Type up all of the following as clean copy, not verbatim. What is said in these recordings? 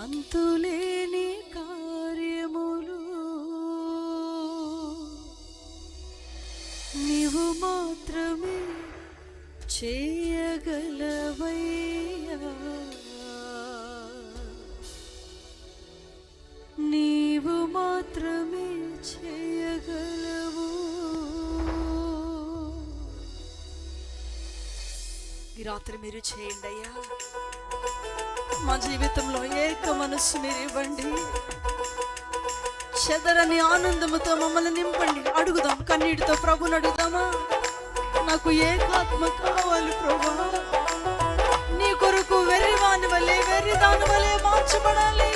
అంతులేని కార్యములు నీవు మాత్రమే చేయగలవయ్యా, నీవు మాత్రమే చేయగలవు. ఈ రాత్రి మీరు చేయండి అయ్యా. మా జీవితంలో ఏక మనస్సు మీరు ఇవ్వండి. చెదరని ఆనందముతో మమ్మల్ని నింపండి. అడుగుదాం, కన్నీటితో ప్రభుని అడుగుదామా? నాకు ఏకాత్మ కావాలి ప్రభా. నీ కొరకు వెర్రివాని వలె వెర్రిదాని వలె మార్చబడాలి.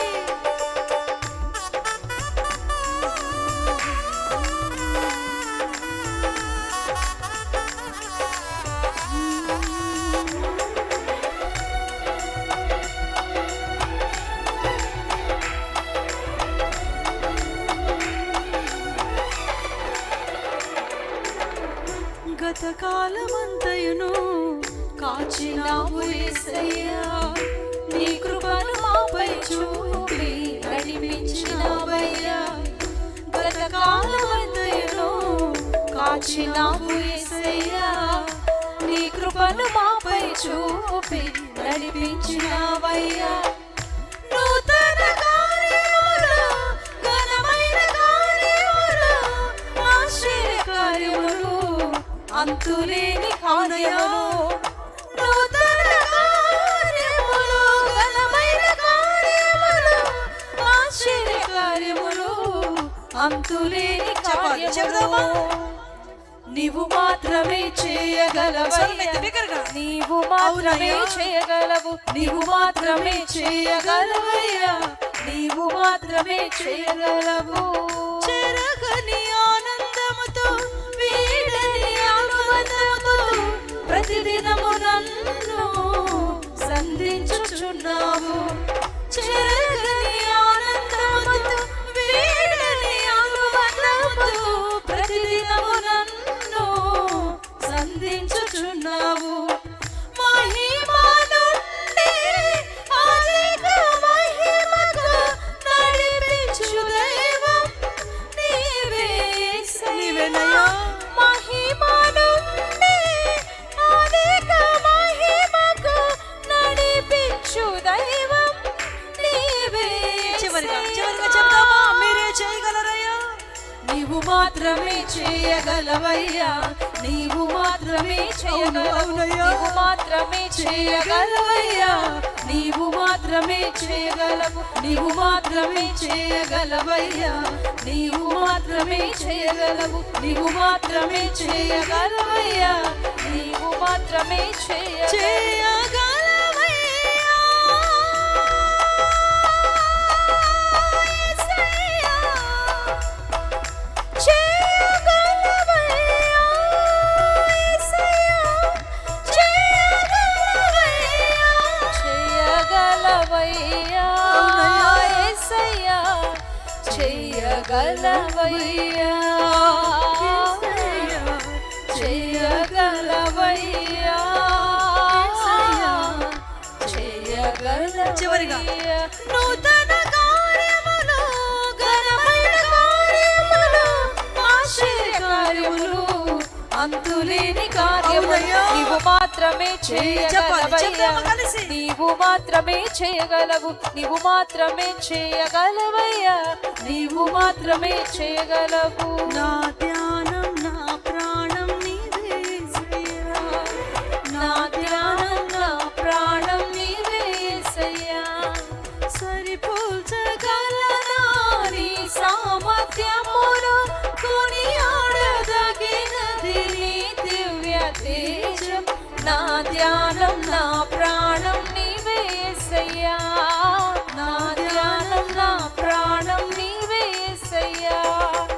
గతకాలమంతయును కాచినావు యేసయ్యా, నీ కృపను మాపై చూపి నడిపించినావయ్యా. గతకాలమంతయును కాచినావు యేసయ్యా, నీ కృపను మాపై చూపి నడిపించినావయ్యా. నూతన కార్యములు, ఘనమైన కార్యములు, ఆశ్చర్య కార్యములు, అంతులేని కార్యములు, నూతన కార్యములు, ఘనమైన కార్యములు, ఆశ్చర్య కార్యములు, అంతులేని కార్యములు నీవు మాత్రమే చేయగలవయ్యా. నీవు మాత్రమే చేయగలవు, నీవు మాత్రమే చేయగలవయ్యా, నీవు మాత్రమే చేయగలవు. చెరగని ఆనందముతో వీడని అనుబంధముతో ప్రతిదినము నన్ను సంధించుచున్నావు. చెరగని ఆనందముతో వీడని అనుబంధముతో ప్రతిదినము నన్ను సంధించుచున్నావు. మహిమ నుండి అధిక మహిమకు నడిపించు దైవం నీవే యేసయ్యా. మహిమ నుండి అధిక మహిమకు నడిపించు దైవం నీవే. చివరిగా చెప్తామా? మీరే చేయగలరయ్యా. నీవు మాత్రమే చేయగలవయ్యా, నీవు మాత్రమే చేయగలవు, నీవు మాత్రమే చేయగలవయ్యా, నీవు మాత్రమే చేయగలవు, నీవు మాత్రమే చేయగలవయ్యా, నీవు మాత్రమే చేయగలవు, నీవు మాత్రమే చేయగలవయ్యా, నీవు మాత్రమే చేయగలవయ్యా. చేయగలవయ్యా, చేయగలవయ్యా, చేయగలవయ్యా. చివరిగా నూతన కార్యములు, ఘనమైన కార్యములు, ఆశ్చర్య కార్యములు, అంతులేని కార్యములు నీవు మాత్రమే చేయగలవయ్యా. నీవు మాత్రమే చేయగలవు, నీవు మాత్రమే చేయగలవయ్యా, నీవు మాత్రమే చేయగలవు. నా ధ్యానం, నా ప్రాణం నీవే యేసయ్యా, నా ధ్యానం, నా ప్రాణం నీవే యేసయ్యా. సరిపోల్చగలనా నీ సామర్థ్యమును, కొనియాడదగినది నీ దివ్య తేజం. నా ధ్యానం, నా ప్రాణం నీవే యేసయ్యా, నా ధ్యానం, నా ప్రాణం నీవే యేసయ్యా.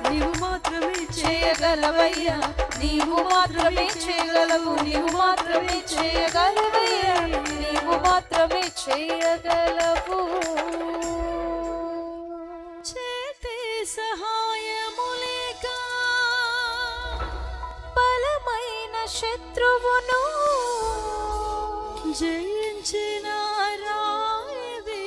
నీవు మాత్రమే చేయగలవయ్యా, నీవు మాత్రమే చేయగలవు, నీవు మాత్రమే చేయగలవయ్యా, నీవు మాత్రమే చేయగలవు. చేతే సహాయము లేక బలమైన శత్రువును జయించిన రాయవే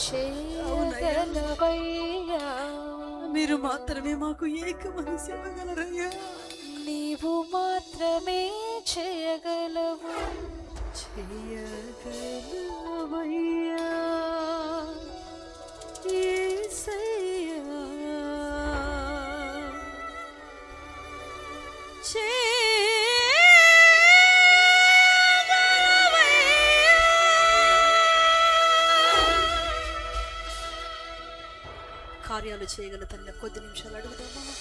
చేయగలవయ్యా. మీరు మాత్రమే మాకు ఏక మనసు ఇవ్వగలరయ్యా. నీవు మాత్రమే చేయగలవు. చేయగలవయ్యా యేసయ్యా. కార్యాలు చేయగల తల్లి కొద్ది నిమిషాలు అడుగుదామా?